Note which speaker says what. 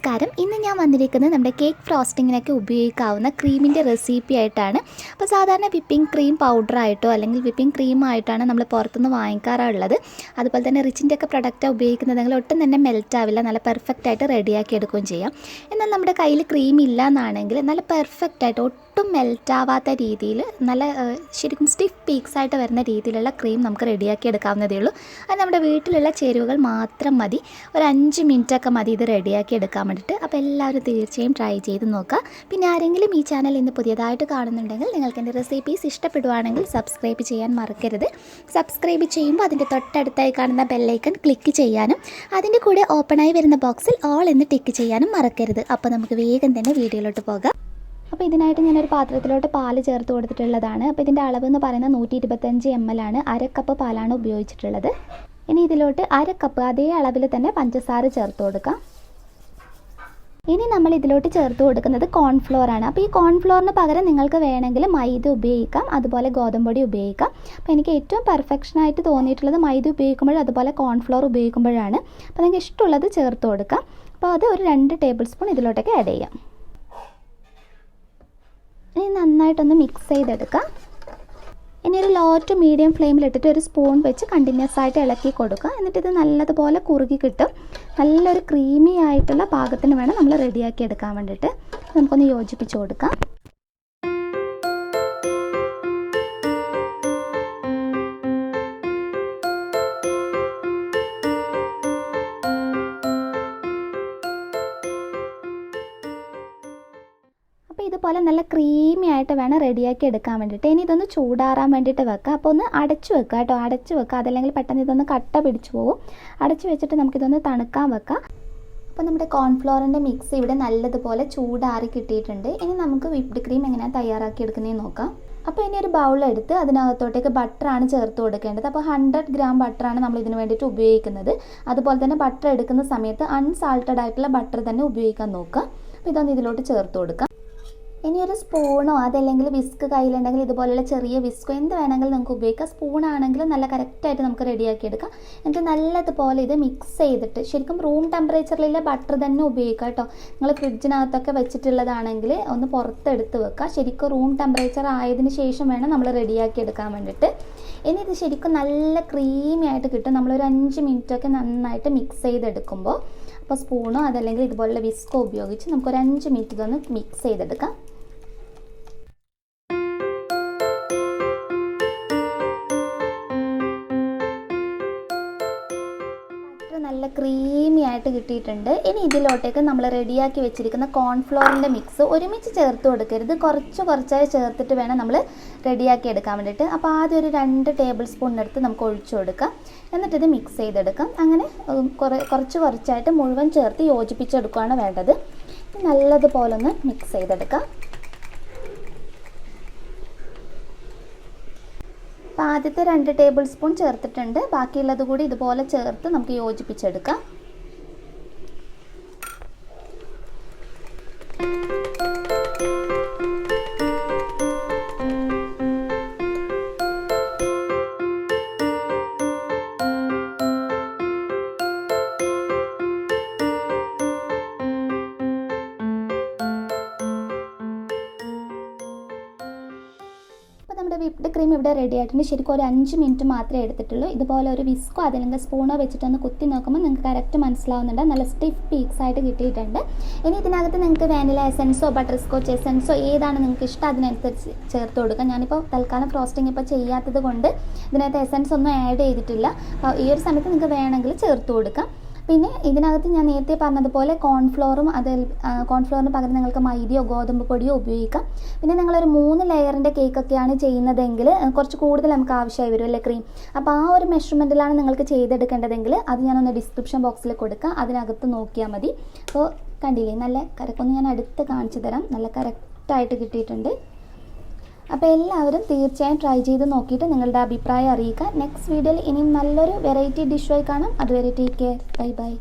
Speaker 1: നമസ്കാരം. ഇന്ന് ഞാൻ വന്നിരിക്കുന്നത് നമ്മുടെ കേക്ക് ഫ്രോസ്റ്റിങ്ങിനൊക്കെ ഉപയോഗിക്കാവുന്ന ക്രീമിൻ്റെ റെസിപ്പി ആയിട്ടാണ്. അപ്പോൾ സാധാരണ വിപ്പിംഗ് ക്രീം പൗഡറായിട്ടോ അല്ലെങ്കിൽ വിപ്പിംഗ് ക്രീമായിട്ടാണ് നമ്മൾ പുറത്തുനിന്ന് വാങ്ങിക്കാറുള്ളത്. അതുപോലെ തന്നെ റിച്ചിൻ്റെ ഒക്കെ പ്രൊഡക്റ്റാണ് ഉപയോഗിക്കുന്നതെങ്കിൽ ഒട്ടും തന്നെ മെൽറ്റ് ആവില്ല, നല്ല പെർഫെക്റ്റ് ആയിട്ട് റെഡിയാക്കി എടുക്കുകയും ചെയ്യാം. എന്നാൽ നമ്മുടെ കയ്യിൽ ക്രീം ഇല്ല എന്നാണെങ്കിൽ നല്ല പെർഫെക്റ്റായിട്ട് ഒട്ടും മെൽറ്റ് ആവാത്ത രീതിയിൽ നല്ല ശരിക്കും സ്റ്റിഫ് പീക്സ് ആയിട്ട് വരുന്ന രീതിയിലുള്ള ക്രീം നമുക്ക് റെഡിയാക്കി എടുക്കാവുന്നതേ ഉള്ളൂ. അത് നമ്മുടെ വീട്ടിലുള്ള ചേരുവകൾ മാത്രം മതി. ഒരു 5 മിനിറ്റൊക്കെ മതി ഇത് റെഡിയാക്കി എടുക്കാൻ വേണ്ടിയിട്ട്. അപ്പോൾ എല്ലാവരും തീർച്ചയായും ട്രൈ ചെയ്ത് നോക്കുക. പിന്നെ ആരെങ്കിലും ഈ ചാനൽ ഇന്ന് പുതിയതായിട്ട് കാണുന്നുണ്ടെങ്കിൽ നിങ്ങൾക്ക് എൻ്റെ റെസിപ്പീസ് ഇഷ്ടപ്പെടുവാണെങ്കിൽ സബ്സ്ക്രൈബ് ചെയ്യാൻ മറക്കരുത്. സബ്സ്ക്രൈബ് ചെയ്യുമ്പോൾ അതിൻ്റെ തൊട്ടടുത്തായി കാണുന്ന ബെല്ലൈക്കൺ ക്ലിക്ക് ചെയ്യാനും അതിൻ്റെ കൂടെ ഓപ്പണായി വരുന്ന ബോക്സിൽ ഓൾ എന്ന് ടിക്ക് ചെയ്യാനും മറക്കരുത്. അപ്പോൾ നമുക്ക് വേഗം തന്നെ വീഡിയോയിലോട്ട് പോകാം. അപ്പോൾ ഇതിനായിട്ട് ഞാനൊരു പാത്രത്തിലോട്ട് പാല് ചേർത്ത് കൊടുത്തിട്ടുള്ളതാണ്. അപ്പോൾ ഇതിൻ്റെ അളവ് എന്ന് പറയുന്നത് 125 ml ആണ്. 1/2 കപ്പ് പാലാണ് ഉപയോഗിച്ചിട്ടുള്ളത്. ഇനി ഇതിലോട്ട് 1/2 കപ്പ് അതേ അളവിൽ തന്നെ പഞ്ചസാര ചേർത്ത് കൊടുക്കാം. ഇനി നമ്മൾ ഇതിലോട്ട് ചേർത്ത് കൊടുക്കുന്നത് കോൺഫ്ലോർ ആണ്. അപ്പോൾ ഈ കോൺഫ്ലോറിന് പകരം നിങ്ങൾക്ക് വേണമെങ്കിൽ മൈദ ഉപയോഗിക്കാം, അതുപോലെ ഗോതമ്പൊടി ഉപയോഗിക്കാം. അപ്പോൾ എനിക്ക് ഏറ്റവും പെർഫെക്ഷനായിട്ട് തോന്നിയിട്ടുള്ളത് മൈദ ഉപയോഗിക്കുമ്പോഴും അതുപോലെ കോൺഫ്ലോർ ഉപയോഗിക്കുമ്പോഴാണ്. അപ്പോൾ നിങ്ങൾക്ക് ഇഷ്ടമുള്ളത് ചേർത്ത് കൊടുക്കാം. അപ്പോൾ അത് ഒരു 2 ടേബിൾ സ്പൂൺ ഇതിലോട്ടൊക്കെ ആഡ് ചെയ്യാം. ഇനി നന്നായിട്ടൊന്ന് മിക്സ് ചെയ്തെടുക്കാം. ഇനി ഒരു ലോ ടു മീഡിയം ഫ്ലെയിമിലിട്ടിട്ട് ഒരു സ്പൂൺ വെച്ച് കണ്ടിന്യൂസ് ആയിട്ട് ഇളക്കി കൊടുക്കുക. എന്നിട്ട് ഇത് നല്ലതുപോലെ കുറുകി കിട്ടും. നല്ലൊരു ക്രീമി ആയിട്ടുള്ള പാകത്തിന് വേണം നമ്മൾ റെഡിയാക്കി എടുക്കാൻ വേണ്ടിയിട്ട്. നമുക്കൊന്ന് യോജിപ്പിച്ച് കൊടുക്കാം. അപ്പോൾ ഇതുപോലെ നല്ല ക്രീമി ആയിട്ട് വേണം റെഡിയാക്കി എടുക്കാൻ വേണ്ടിയിട്ട്. ഇനി ഇതൊന്ന് ചൂടാറാൻ വേണ്ടിയിട്ട് വെക്കുക. അപ്പോൾ ഒന്ന് അടച്ചു വെക്കുക കേട്ടോ, അടച്ചു വെക്കുക. അതല്ലെങ്കിൽ പെട്ടെന്ന് ഇതൊന്ന് കട്ട പിടിച്ചു പോകും. അടച്ചു വെച്ചിട്ട് നമുക്കിതൊന്ന് തണുക്കാൻ വെക്കാം. അപ്പോൾ നമ്മുടെ കോൺഫ്ലോറിൻ്റെ മിക്സ് ഇവിടെ നല്ലതുപോലെ ചൂടാറി കിട്ടിയിട്ടുണ്ട്. ഇനി നമുക്ക് വിപ്ഡ് ക്രീം എങ്ങനെയാണ് തയ്യാറാക്കി എടുക്കുന്നതെന്ന് നോക്കാം. അപ്പോൾ ഇനി ഒരു ബൗളെടുത്ത് അതിനകത്തോട്ടേക്ക് ബട്ടറാണ് ചേർത്ത് കൊടുക്കേണ്ടത്. അപ്പോൾ 100 ഗ്രാം ബട്ടറാണ് നമ്മൾ ഇതിന് വേണ്ടിയിട്ട് ഉപയോഗിക്കുന്നത്. അതുപോലെ തന്നെ ബട്ടർ എടുക്കുന്ന സമയത്ത് അൺസാൾട്ടഡ് ആയിട്ടുള്ള ബട്ടർ തന്നെ ഉപയോഗിക്കാൻ നോക്കുക. അപ്പോൾ ഇതൊന്ന് ഇതിലോട്ട് ചേർത്ത് കൊടുക്കാം. ഇനി ഒരു സ്പൂണോ അതല്ലെങ്കിൽ വിസ്ക് കയ്യിലുണ്ടെങ്കിൽ ഇതുപോലെയുള്ള ചെറിയ വിസ്കോ എന്ത് വേണമെങ്കിലും നമുക്ക് ഉപയോഗിക്കാം. സ്പൂണാണെങ്കിൽ നല്ല കറക്റ്റായിട്ട് നമുക്ക് റെഡിയാക്കി എടുക്കാം. എന്നിട്ട് നല്ലതുപോലെ ഇത് മിക്സ് ചെയ്തിട്ട് ശരിക്കും റൂം ടെമ്പറേച്ചറിലുള്ള ബട്ടർ തന്നെ ഉപയോഗിക്കാം കേട്ടോ. നിങ്ങൾ ഫ്രിഡ്ജിനകത്തൊക്കെ വെച്ചിട്ടുള്ളതാണെങ്കിൽ ഒന്ന് പുറത്തെടുത്ത് വെക്കുക. ശരിക്കും റൂം ടെമ്പറേച്ചർ ആയതിനു ശേഷം വേണം നമ്മൾ റെഡിയാക്കി എടുക്കാൻ വേണ്ടിയിട്ട്. ഇനി ഇത് ശരിക്കും നല്ല ക്രീമി ആയിട്ട് കിട്ടും നമ്മളൊരു 5 മിനിറ്റൊക്കെ നന്നായിട്ട് മിക്സ് ചെയ്തെടുക്കുമ്പോൾ. അപ്പോൾ സ്പൂണോ അതല്ലെങ്കിൽ ഇതുപോലുള്ള വിസ്കോ ഉപയോഗിച്ച് നമുക്കൊരു 5 മിനിറ്റ് ഇതൊന്ന് മിക്സ് ചെയ്തെടുക്കാം. നല്ല ക്രീമി ആയിട്ട് കിട്ടിയിട്ടുണ്ട്. ഇനി ഇതിലോട്ടേക്ക് നമ്മൾ റെഡിയാക്കി വെച്ചിരിക്കുന്ന കോൺഫ്ലോറിൻ്റെ മിക്സ് ഒരുമിച്ച് ചേർത്ത് കൊടുക്കരുത്. കുറച്ചായി ചേർത്തിട്ട് വേണം നമ്മൾ റെഡിയാക്കി എടുക്കാൻ വേണ്ടിയിട്ട്. അപ്പോൾ ആദ്യം ഒരു 2 ടേബിൾ സ്പൂണിനടുത്ത് നമുക്ക് ഒഴിച്ചു കൊടുക്കാം. എന്നിട്ടിത് മിക്സ് ചെയ്തെടുക്കാം. അങ്ങനെ കുറച്ചായിട്ട് മുഴുവൻ ചേർത്ത് യോജിപ്പിച്ചെടുക്കുകയാണ് വേണ്ടത്. നല്ലതുപോലെ ഒന്ന് മിക്സ് ചെയ്തെടുക്കാം. അപ്പോൾ ആദ്യത്തെ 2 ടേബിൾ സ്പൂൺ ചേർത്തിട്ടുണ്ട്. ബാക്കിയുള്ളത് കൂടി ഇതുപോലെ ചേർത്ത് നമുക്ക് യോജിപ്പിച്ചെടുക്കാം. നമ്മുടെ വിപ്ഡ് ക്രീം ഇവിടെ റെഡി ആയിട്ടുണ്ട്. ശരിക്കും ഒരു 5 മിനിറ്റ് മാത്രമേ എടുത്തിട്ടുള്ളൂ. ഇതുപോലെ ഒരു വിസ്കോ അതല്ലെങ്കിൽ സ്പൂണോ വെച്ചിട്ടൊന്ന് കുത്തി നോക്കുമ്പോൾ നിങ്ങൾക്ക് കറക്റ്റ് മനസ്സിലാവുന്നുണ്ട്. നല്ല സ്റ്റിഫ് പീക്സ് ആയിട്ട് കിട്ടിയിട്ടുണ്ട്. ഇനി ഇതിനകത്ത് നിങ്ങൾക്ക് വാനില എസൻസോ ബട്ടർ സ്കോച്ച് എസൻസോ ഏതാണ് നിങ്ങൾക്ക് ഇഷ്ടം അതിനനുസരിച്ച് ചേർത്ത് കൊടുക്കാം. ഞാനിപ്പോൾ തൽക്കാലം ഫ്രോസ്റ്റിംഗ് ഇപ്പോൾ ചെയ്യാത്തത് കൊണ്ട് ഇതിനകത്ത് എസൻസ് ഒന്നും ആഡ് ചെയ്തിട്ടില്ല. ഈ ഒരു സമയത്ത് നിങ്ങൾക്ക് വേണമെങ്കിൽ ചേർത്ത് കൊടുക്കാം. പിന്നെ ഇതിനകത്ത് ഞാൻ നേരത്തെ പറഞ്ഞതുപോലെ കോൺഫ്ലോറും കോൺഫ്ലോറിന് പകരം നിങ്ങൾക്ക് മൈദയോ ഗോതമ്പ് പൊടിയോ ഉപയോഗിക്കാം. പിന്നെ നിങ്ങളൊരു 3 ലെയറിൻ്റെ കേക്കൊക്കെയാണ് ചെയ്യുന്നതെങ്കിൽ കുറച്ച് കൂടുതൽ നമുക്ക് ആവശ്യമായി വരും അല്ലേ ക്രീം. അപ്പോൾ ആ ഒരു മെഷർമെൻറ്റിലാണ് നിങ്ങൾക്ക് ചെയ്തെടുക്കേണ്ടതെങ്കിൽ അത് ഞാനൊന്ന് ഡിസ്ക്രിപ്ഷൻ ബോക്സിൽ കൊടുക്കാം. അതിനകത്ത് നോക്കിയാൽ മതി. അപ്പോൾ കണ്ടില്ലേ, നല്ല കറക്കൊന്ന് ഞാൻ അടുത്ത് കാണിച്ചു തരാം. നല്ല കറക്റ്റായിട്ട് കിട്ടിയിട്ടുണ്ട്. അപ്പോൾ എല്ലാവരും തീർച്ചയായും ട്രൈ ചെയ്ത് നോക്കിയിട്ട് നിങ്ങളുടെ അഭിപ്രായം അറിയിക്കുക. നെക്സ്റ്റ് വീഡിയോയിൽ ഇനിയും നല്ലൊരു വെറൈറ്റി ഡിഷുമായി കാണാം. അതുവരെ ടേക്ക് കെയർ. Bye bye.